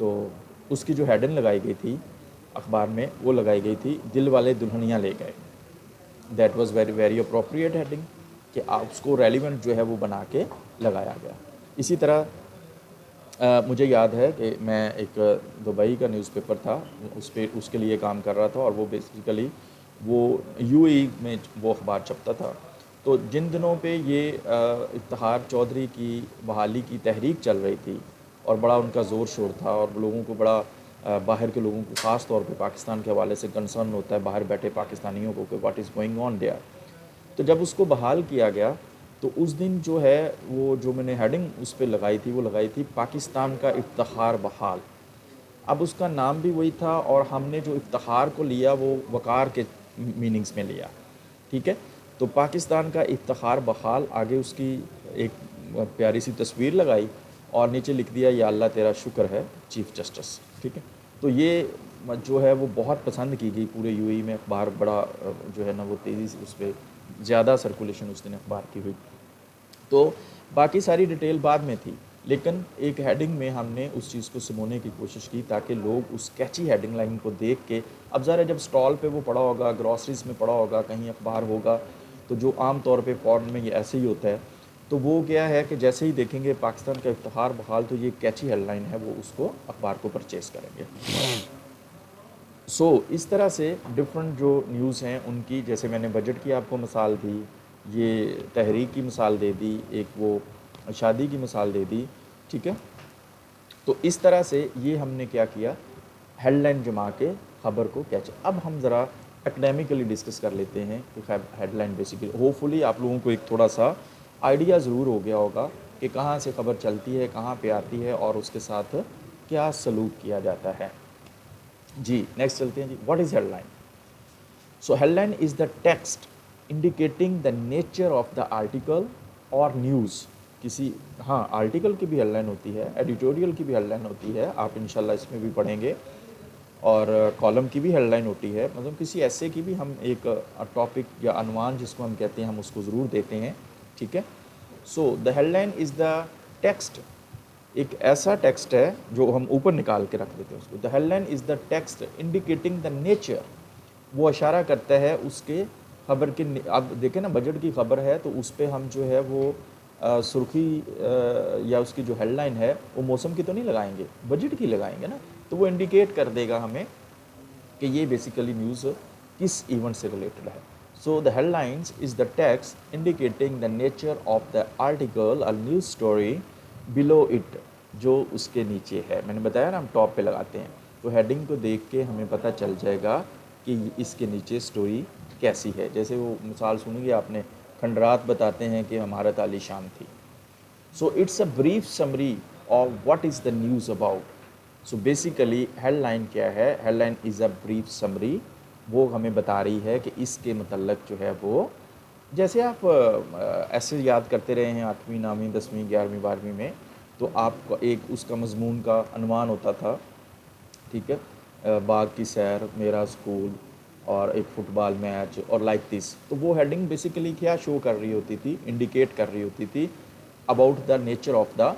تو اس کی جو ہیڈن لگائی گئی تھی اخبار میں وہ لگائی گئی تھی دل والے دلہنیاں لے گئے. That was very very appropriate heading کہ آپ اس کو ریلیونٹ جو ہے وہ بنا کے لگایا گیا. اسی طرح مجھے یاد ہے کہ میں ایک دبئی کا نیوز پیپر تھا اس کے لیے کام کر رہا تھا اور وہ بیسیکلی وہ یو اے ای میں وہ اخبار چھپتا تھا. تو جن دنوں پہ یہ افتخار چودھری کی بحالی کی تحریک چل رہی تھی اور بڑا ان کا زور شور تھا اور لوگوں کو بڑا باہر کے لوگوں کو خاص طور پہ پاکستان کے حوالے سے کنسرن ہوتا ہے باہر بیٹھے پاکستانیوں کو کہ what is going on there. تو جب اس کو بحال کیا گیا تو اس دن جو ہے وہ جو میں نے ہیڈنگ اس پہ لگائی تھی وہ لگائی تھی پاکستان کا افتخار بحال. اب اس کا نام بھی وہی تھا اور ہم نے جو افتخار کو لیا وہ وقار کے میننگز میں لیا. ٹھیک ہے, تو پاکستان کا افتخار بحال, آگے اس کی ایک پیاری سی تصویر لگائی اور نیچے لکھ دیا یا اللہ تیرا شکر ہے چیف جسٹس. ٹھیک ہے, تو یہ جو ہے وہ بہت پسند کی گئی پورے یو اے ای میں. اخبار بڑا جو ہے نا وہ تیزی سے اس پہ زیادہ سرکولیشن اس دن اخبار کی ہوئی. تو باقی ساری ڈیٹیل بعد میں تھی لیکن ایک ہیڈنگ میں ہم نے اس چیز کو سمونے کی کوشش کی تاکہ لوگ اس کیچی ہیڈنگ لائن کو دیکھ کے, اب ظاہر ہے جب سٹال پہ وہ پڑا ہوگا, گروسریز میں پڑا ہوگا, کہیں اخبار ہوگا, تو جو عام طور پہ فورن میں یہ ایسے ہی ہوتا ہے, تو وہ کیا ہے کہ جیسے ہی دیکھیں گے پاکستان کا افتخار بحال تو یہ کیچی ہیڈ لائن ہے وہ اس کو اخبار کو پرچیز کریں گے. سو اس طرح سے ڈفرنٹ جو نیوز ہیں ان کی, جیسے میں نے بجٹ کی آپ کو مثال دی, یہ تحریک کی مثال دے دی, ایک وہ شادی کی مثال دے دی. ٹھیک ہے, تو اس طرح سے یہ ہم نے کیا کیا, ہیڈ لائن جما کے خبر کو کیچ. اب ہم ذرا اکیڈیمیکلی ڈسکس کر لیتے ہیں کہ ہیڈ لائن بیسیکلی ہوپ فلی آپ لوگوں کو ایک تھوڑا سا آئیڈیا ضرور ہو گیا ہوگا کہ کہاں سے خبر چلتی ہے, کہاں پہ آتی ہے اور اس کے ساتھ کیا سلوک کیا جاتا ہے. جی نیکسٹ چلتے ہیں جی. What is headline? So headline is the text indicating the nature of the article اور نیوز. کسی ہاں آرٹیکل کی بھی ہیڈ لائن ہوتی ہے, ایڈیٹوریل کی بھی ہیڈ لائن ہوتی ہے, آپ انشاءاللہ اس میں بھی پڑھیں گے, اور کالم کی بھی ہیڈ لائن ہوتی ہے. مطلب کسی ایسے کی بھی ہم ایک ٹاپک یا عنوان جس کو ہم کہتے ہیں ہم اس کو ضرور دیتے ہیں. ٹھیک ہے, so the headline is the text, ایک ایسا ٹیکسٹ ہے جو ہم اوپر نکال کے رکھ دیتے ہیں اس کو. The headline is the text indicating the nature, وہ اشارہ کرتا ہے اس کے خبر کے. اب دیکھیں نا بجٹ کی خبر ہے تو اس پہ ہم جو ہے وہ سرخی یا اس کی جو ہیڈ لائن ہے وہ موسم کی تو نہیں لگائیں گے, بجٹ کی لگائیں گے نا, تو وہ انڈیکیٹ کر دے گا ہمیں کہ یہ بیسیکلی نیوز کس ایونٹ سے ریلیٹڈ ہے. So the headlines is the text indicating the nature of the article اور نیوز اسٹوری بلو اٹ, جو اس کے نیچے ہے. میں نے بتایا نا ہم ٹاپ پہ لگاتے ہیں, تو ہیڈنگ کو دیکھ کے ہمیں پتہ چل جائے گا کہ اس کے نیچے اسٹوری کیسی ہے. جیسے وہ مثال سنیں گے آپ نے, کھنڈرات بتاتے ہیں کہ ہمارت عالی شان تھی. So it's a brief summary of what is the news about. So basically headline کیا ہے؟ Headline is a brief summary, وہ ہمیں بتا رہی ہے کہ اس کے متعلق جو ہے وہ, جیسے آپ ایسے یاد کرتے رہے ہیں 8ویں 9ویں 10ویں 11ویں 12ویں میں, تو آپ کو ایک اس کا مضمون کا عنوان ہوتا تھا. ٹھیک ہے, باغ کی سیر, میرا اسکول, اور ایک فٹ بال میچ اور لائک دس. تو وہ ہیڈنگ بیسیکلی کیا شو کر رہی ہوتی تھی, انڈیکیٹ کر رہی ہوتی تھی اباؤٹ دا نیچر آف دا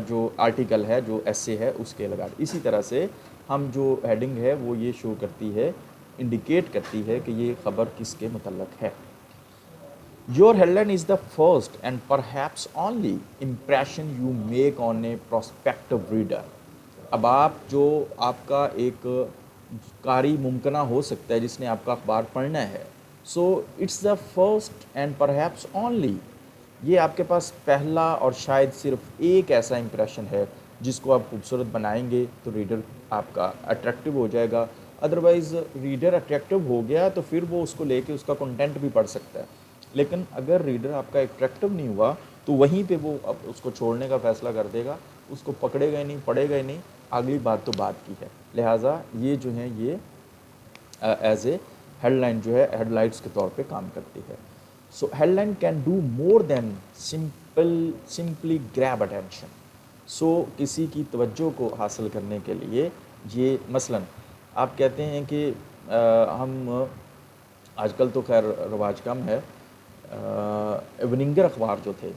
جو آرٹیکل ہے, جو ایسے ہے اس کے لگا. اسی طرح سے ہم جو ہیڈنگ ہے وہ یہ شو کرتی ہے, انڈیکیٹ کرتی ہے کہ یہ خبر کس کے متعلق ہے. Your headline is the first and perhaps only impression you make on a prospective reader. اب آپ جو آپ کا ایک قاری ممکنہ ہو سکتا ہے جس نے آپ کا اخبار پڑھنا ہے, so it's the first and perhaps only, یہ آپ کے پاس پہلا اور شاید صرف ایک ایسا امپریشن ہے جس کو آپ خوبصورت بنائیں گے تو ریڈر آپ کا اٹریکٹیو ہو جائے گا. ادروائز ریڈر اٹریکٹیو ہو گیا تو پھر وہ اس کو لے کے اس کا کنٹینٹ بھی پڑھ سکتا ہے, لیکن اگر ریڈر آپ کا اٹریکٹیو نہیں ہوا تو وہیں پہ وہ اب اس کو چھوڑنے کا فیصلہ کر دے گا, اس کو پکڑے گا ہی نہیں, پڑھے گا ہی نہیں, اگلی بات تو بات کی ہے. لہٰذا یہ جو ہیں یہ ایز اے ہیڈ لائن جو ہے ہیڈ لائٹس کے طور پہ کام کرتی ہے. So headline can do more than simply grab attention. So کسی کی توجہ کو حاصل کرنے کے لیے یہ مثلاً آپ کہتے ہیں کہ ہم آج کل تو خیر رواج کم ہے, ایوننگر اخبار جو تھے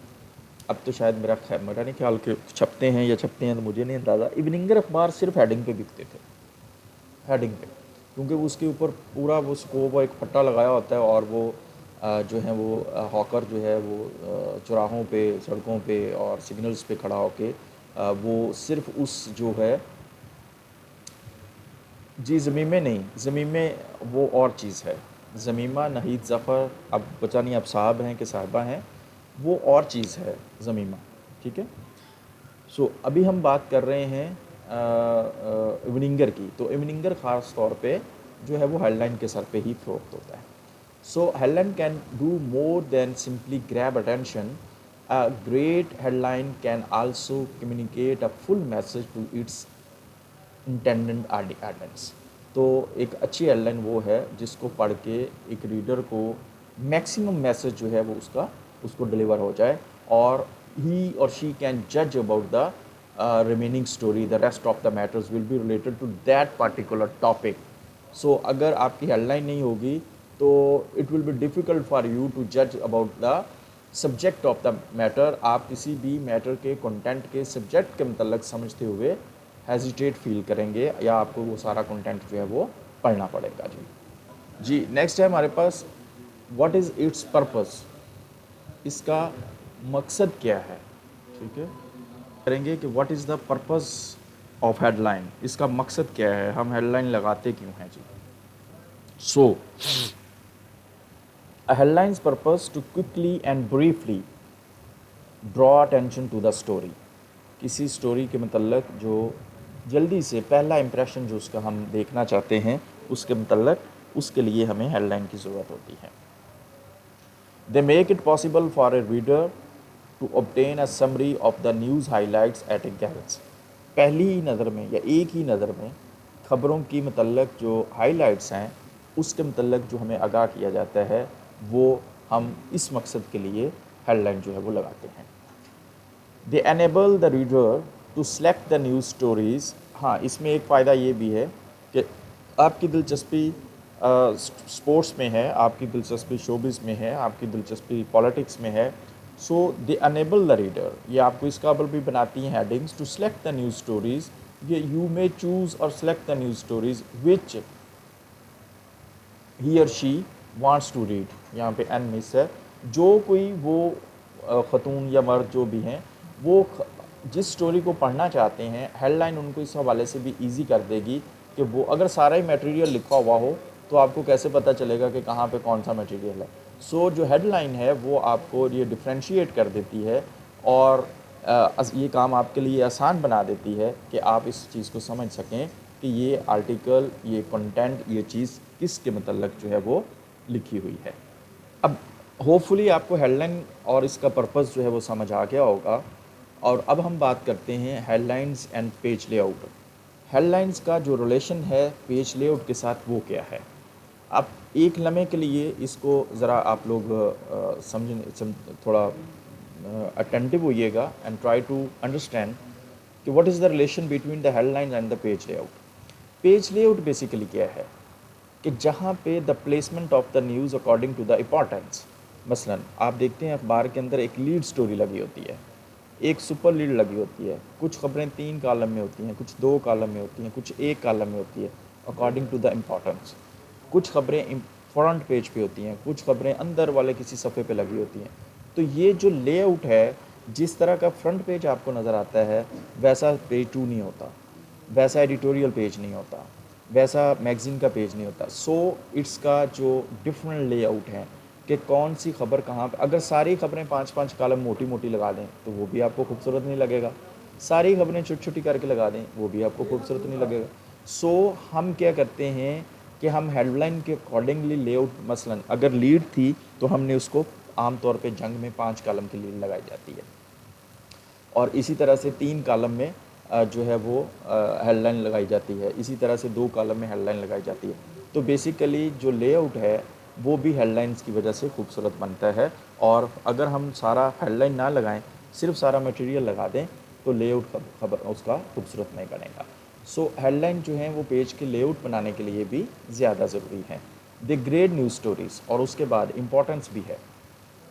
اب تو شاید میرا نہیں خیال کہ چھپتے ہیں یا چھپتے ہیں تو مجھے نہیں اندازہ. ایوننگر اخبار صرف ہیڈنگ پہ بکتے تھے, ہیڈنگ پہ, کیونکہ اس کے اوپر پورا وہ سکوپ اور ایک پٹا لگایا ہوتا ہے, اور وہ جو ہیں وہ ہاکر جو ہے وہ چوراہوں پہ, سڑکوں پہ اور سگنلز پہ کھڑا ہو کے وہ صرف اس جو ہے جی ضمیمے نہیں, ضمیمے وہ اور چیز ہے. ضمیمہ نہید ظفر, اب پتہ نہیں اب صاحب ہیں کہ صاحبہ ہیں, وہ اور چیز ہے ضمیمہ. ٹھیک ہے, سو ابھی ہم بات کر رہے ہیں ایوننگر کی. تو ایوننگر خاص طور پہ جو ہے وہ ہیڈ لائن کے سر پہ ہی فروخت ہوتا ہے. So headline can do more than simply grab attention. A great headline can also communicate a full message to its intended audience. تو ایک اچھی ہیڈ لائن وہ ہے جس کو پڑھ کے ایک ریڈر کو میکسیمم میسج جو ہے وہ اس کو ڈلیور ہو جائے, اور he or she can judge about the remaining story. The rest of the matters will be related to that particular topic. So اگر آپ کی ہیڈ لائن نہیں ہوگی تو it will be difficult for you to judge about the subject of the matter. آپ کسی بھی metre کے کنٹینٹ کے سبجیکٹ کے متعلق سمجھتے ہوئے ہیزیٹیٹ فیل کریں گے, یا آپ کو وہ سارا کنٹینٹ جو ہے وہ پڑھنا پڑے گا. جی نیکسٹ ہے ہمارے پاس واٹ از اٹس پرپز, اس کا مقصد کیا ہے. ٹھیک ہے, کریں گے کہ what is the purpose of headline, اس کا مقصد کیا ہے, ہم ہیڈ لائن لگاتے کیوں ہیں. جی سو A headline's purpose to quickly and briefly draw attention to the story. کسی سٹوری کے متعلق جو جلدی سے پہلا امپریشن جو اس کا ہم دیکھنا چاہتے ہیں اس کے متعلق, اس کے لیے ہمیں ہیڈ لائن کی ضرورت ہوتی ہے. They make it possible for a reader to obtain a summary of the news highlights at a glance. پہلی ہی نظر میں یا ایک ہی نظر میں خبروں کی متعلق جو ہائی لائٹس ہیں اس کے متعلق جو ہمیں آگاہ کیا جاتا ہے, وہ ہم اس مقصد کے لیے ہیڈ لائن جو ہے وہ لگاتے ہیں. They enable the reader to select the news stories. ہاں, اس میں ایک فائدہ یہ بھی ہے کہ آپ کی دلچسپی سپورٹس میں ہے, آپ کی دلچسپی شوبز میں ہے, آپ کی دلچسپی پالیٹکس میں ہے. سو they enable the reader, یہ آپ کو اس قابل بھی بناتی ہیں headings, to select the news stories. You may choose or select the news stories which he or she wants to read. یہاں پہ این مس ہے, جو کوئی وہ خاتون یا مرد جو بھی ہیں وہ جس سٹوری کو پڑھنا چاہتے ہیں, ہیڈ لائن ان کو اس حوالے سے بھی ایزی کر دے گی کہ وہ اگر سارا ہی میٹیریل لکھا ہوا ہو تو آپ کو کیسے پتہ چلے گا کہ کہاں پہ کون سا میٹیریل ہے. سو جو ہیڈ لائن ہے وہ آپ کو یہ ڈفرینشیٹ کر دیتی ہے, اور یہ کام آپ کے لیے آسان بنا دیتی ہے کہ آپ اس چیز کو سمجھ سکیں کہ یہ آرٹیکل, یہ کنٹینٹ, یہ چیز کس کے متعلق جو ہے وہ لکھی ہوئی ہے. اب ہوپ فلی آپ کو ہیڈ لائن اور اس کا پرپز جو ہے وہ سمجھ آ گیا ہوگا. اور اب ہم بات کرتے ہیں headlines and page layout. Headlines کا جو ریلیشن ہے پیج لے آؤٹ کے ساتھ وہ کیا ہے. اب ایک لمحے کے لیے اس کو ذرا آپ لوگ تھوڑا اٹینٹیو ہوئیے گا اینڈ ٹرائی ٹو انڈرسٹینڈ کہ what is the relation between the headlines and the page layout. Page layout basically کیا ہے کہ جہاں پہ the placement of the news according to the importance. مثلاً آپ دیکھتے ہیں اخبار کے اندر ایک لیڈ سٹوری لگی ہوتی ہے, ایک سپر لیڈ لگی ہوتی ہے, کچھ خبریں 3 کالم میں ہوتی ہیں, کچھ 2 کالم میں ہوتی ہیں, کچھ 1 کالم میں ہوتی ہے اکارڈنگ ٹو دا امپورٹنس. کچھ خبریں فرنٹ پیج پہ ہوتی ہیں, کچھ خبریں اندر والے کسی صفحے پہ لگی ہوتی ہیں. تو یہ جو لے آؤٹ ہے, جس طرح کا فرنٹ پیج آپ کو نظر آتا ہے ویسا پیج 2 نہیں ہوتا, ویسا ایڈیٹوریل پیج نہیں ہوتا, ویسا میگزین کا پیج نہیں ہوتا. سو اٹس کا جو ڈفرینٹ لے آؤٹ ہے کہ کون سی خبر کہاں پہ. اگر ساری خبریں 5 کالم موٹی موٹی لگا دیں تو وہ بھی آپ کو خوبصورت نہیں لگے گا, ساری خبریں چھوٹی چھوٹی کر کے لگا دیں وہ بھی آپ کو خوبصورت نہیں لگے گا. سو ہم کیا کرتے ہیں کہ ہم ہیڈ لائن کے اکارڈنگلی لے آؤٹ, مثلاً اگر لیڈ تھی تو ہم نے اس کو عام طور پہ جنگ میں 5 کالم کی لیڈ لگائی جاتی ہے, اور اسی طرح سے 3 کالم میں جو ہے وہ ہیڈ لائن لگائی جاتی ہے, اسی طرح سے 2 کالم میں ہیڈ لائن لگائی جاتی ہے. تو بیسیکلی جو لے آؤٹ ہے وہ بھی ہیڈ لائنز کی وجہ سے خوبصورت بنتا ہے. اور اگر ہم سارا ہیڈ لائن نہ لگائیں, صرف سارا میٹیریل لگا دیں تو لے آؤٹ خبر اس کا خوبصورت نہیں بنے گا. سو ہیڈ لائن جو ہیں وہ پیج کے لے آؤٹ بنانے کے لیے بھی زیادہ ضروری ہیں. دے گریڈ نیوز سٹوریز, اور اس کے بعد امپورٹنس بھی ہے.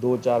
2 4